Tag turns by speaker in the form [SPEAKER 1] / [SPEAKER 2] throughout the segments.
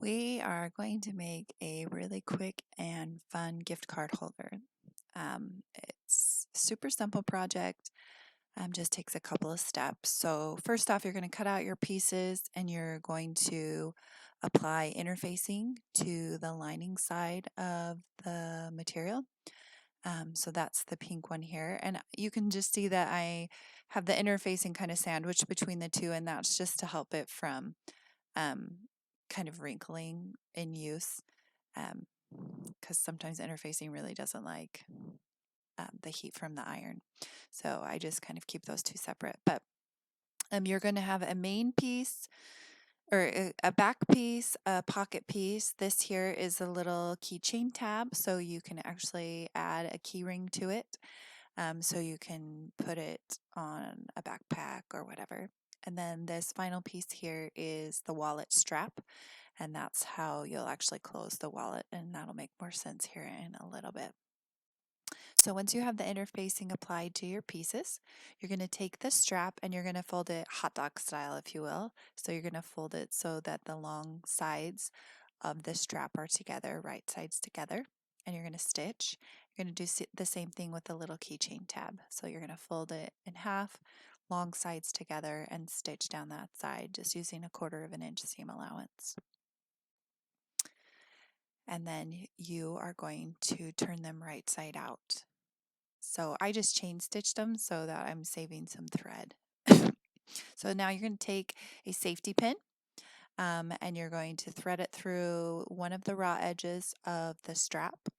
[SPEAKER 1] We are going to make a really quick and fun gift card holder. It's a super simple project, just takes a couple of steps. So first off, you're going to cut out your pieces and you're going to apply interfacing to the lining side of the material. So that's the pink one here. And you can just see that I have the interfacing kind of sandwiched between the two, and that's just to help it from um, kind of wrinkling in use, because sometimes interfacing really doesn't like the heat from the iron. So I just kind of keep those two separate. But you're going to have a main piece or a back piece, a pocket piece. This here is a little keychain tab, so you can actually add a key ring to it. So you can put it on a backpack or whatever. And then this final piece here is the wallet strap, and that's how you'll actually close the wallet, and that'll make more sense here in a little bit. So once you have the interfacing applied to your pieces, you're going to take the strap and you're going to fold it hot dog style, if you will. So you're going to fold it so that the long sides of the strap are together, right sides together, and you're going to stitch. You're going to do the same thing with the little keychain tab. So you're going to fold it in half, long sides together, and stitch down that side, just using 1/4 of an inch seam allowance. And then you are going to turn them right side out. So I just chain stitched them so that I'm saving some thread. So now you're going to take a safety pin, and you're going to thread it through one of the raw edges of the strap,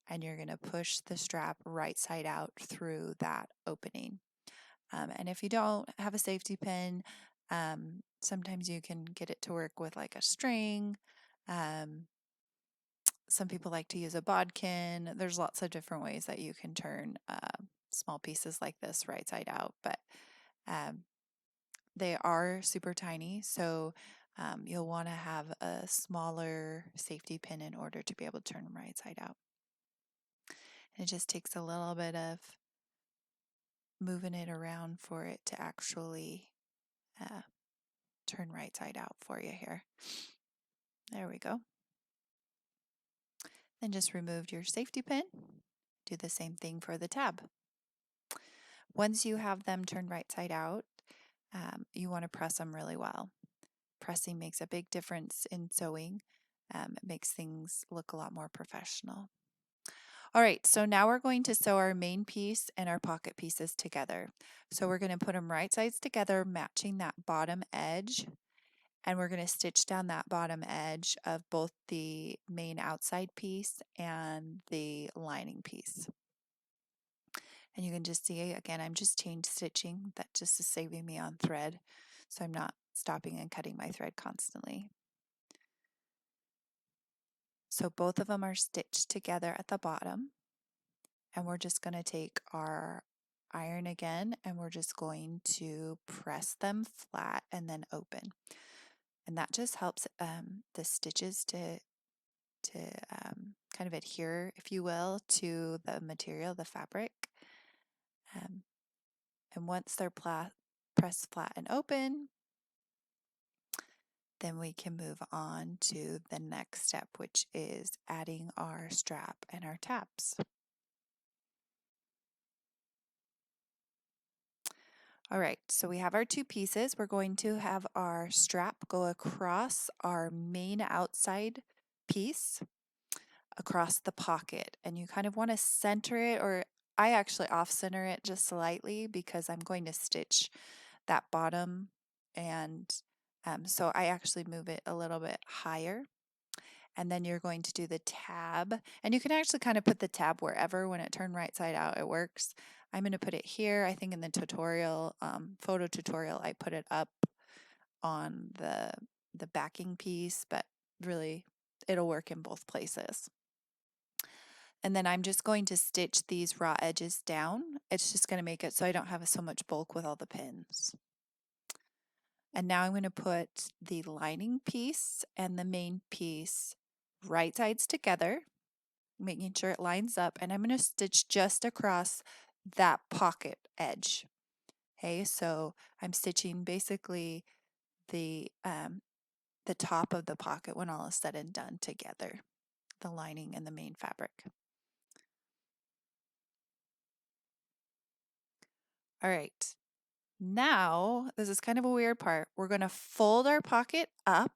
[SPEAKER 1] and you're going to push the strap right side out through that opening. And if you don't have a safety pin, sometimes you can get it to work with like a string. Some people like to use a bodkin. There's lots of different ways that you can turn small pieces like this right side out, but um, they are super tiny, so you'll want to have a smaller safety pin in order to be able to turn them right side out. And it just takes a little bit of moving it around for it to actually turn right side out for you here. There we go. Then just remove your safety pin. Do the same thing for the tab. Once you have them turned right side out, you want to press them really well. Pressing makes a big difference in sewing. It makes things look a lot more professional. All right, so now we're going to sew our main piece and our pocket pieces together. So we're going to put them right sides together, matching that bottom edge, and we're going to stitch down that bottom edge of both the main outside piece and the lining piece. And you can just see, again, I'm just chain stitching. That just is saving me on thread, so I'm not stopping and cutting my thread constantly. So both of them are stitched together at the bottom, and we're just going to take our iron again, and we're just going to press them flat and then open. And that just helps the stitches to kind of adhere, if you will, to the material, the fabric. And once they're pressed flat and open, then we can move on to the next step, which is adding our strap and our tabs. All right, so we have our two pieces. We're going to have our strap go across our main outside piece across the pocket, and you kind of want to center it, or I actually off center it just slightly because I'm going to stitch that bottom, and so I actually move it a little bit higher. And then you're going to do the tab, and you can actually kind of put the tab wherever. When it turned right side out, it works. I'm going to put it here. I think in the tutorial, photo tutorial, I put it up on the backing piece, but really it'll work in both places. And then I'm just going to stitch these raw edges down. It's just going to make it so I don't have so much bulk with all the pins. And now I'm going to put the lining piece and the main piece right sides together, making sure it lines up, and I'm going to stitch just across that pocket edge. Okay, so I'm stitching basically the the top of the pocket when all is said and done together, the lining and the main fabric. All right, now this is kind of a weird part. We're going to fold our pocket up,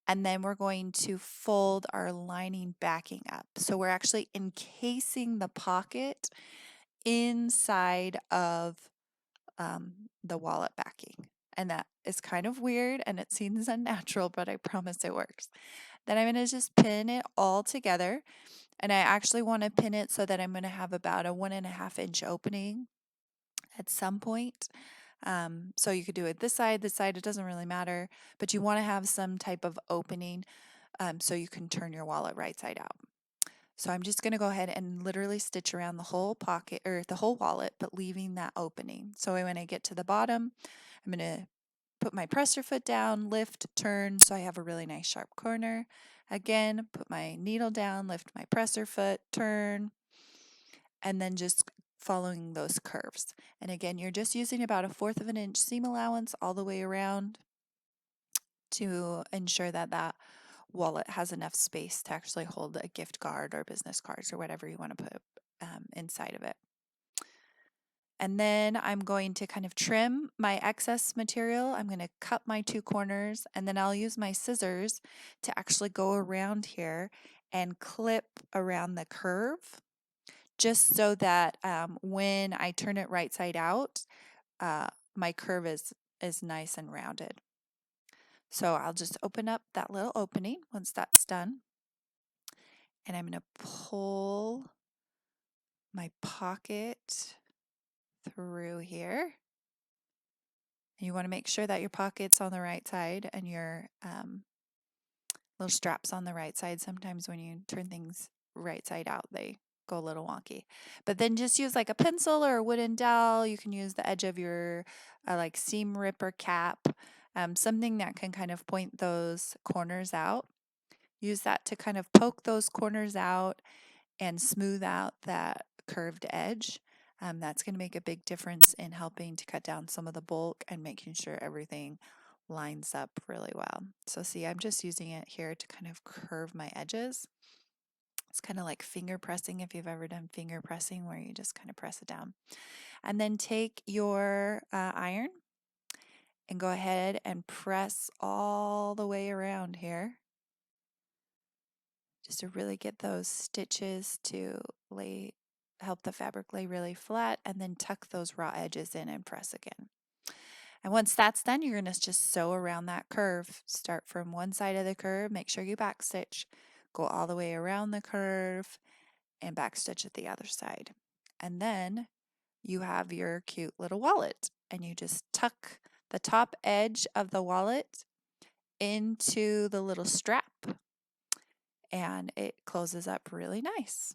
[SPEAKER 1] and then we're going to fold our lining backing up. So we're actually encasing the pocket inside of the wallet backing. And that is kind of weird and it seems unnatural, but I promise it works. Then I'm going to just pin it all together. And I actually want to pin it so that I'm going to have about a 1.5 inch opening at some point. So you could do it this side, it doesn't really matter, but you want to have some type of opening so you can turn your wallet right side out. So I'm just going to go ahead and literally stitch around the whole pocket or the whole wallet, but leaving that opening. So when I get to the bottom, I'm going to put my presser foot down, lift, turn, so I have a really nice sharp corner. Again, put my needle down, lift my presser foot, turn, and then just following those curves. And again, you're just using about 1/4 inch seam allowance all the way around to ensure that that wallet has enough space to actually hold a gift card or business cards or whatever you want to put inside of it. And then I'm going to kind of trim my excess material. I'm going to cut my 2 corners, and then I'll use my scissors to actually go around here and clip around the curve, just so that when I turn it right side out, my curve is nice and rounded. So I'll just open up that little opening once that's done. And I'm going to pull my pocket through here. You want to make sure that your pocket's on the right side and your little straps on the right side. Sometimes when you turn things right side out, they go a little wonky. But then just use like a pencil or a wooden dowel. You can use the edge of your like seam ripper cap, something that can kind of point those corners out. Use that to kind of poke those corners out and smooth out that curved edge. That's going to make a big difference in helping to cut down some of the bulk and making sure everything lines up really well. So see, I'm just using it here to kind of curve my edges. It's kind of like finger pressing, if you've ever done finger pressing, where you just kind of press it down. And then take your iron and go ahead and press all the way around here, just to really get those stitches to help the fabric lay really flat, and then tuck those raw edges in and press again. And once that's done, you're going to just sew around that curve. Start from one side of the curve, make sure you backstitch, go all the way around the curve, and backstitch at the other side. And then you have your cute little wallet, and you just tuck the top edge of the wallet into the little strap, and it closes up really nice.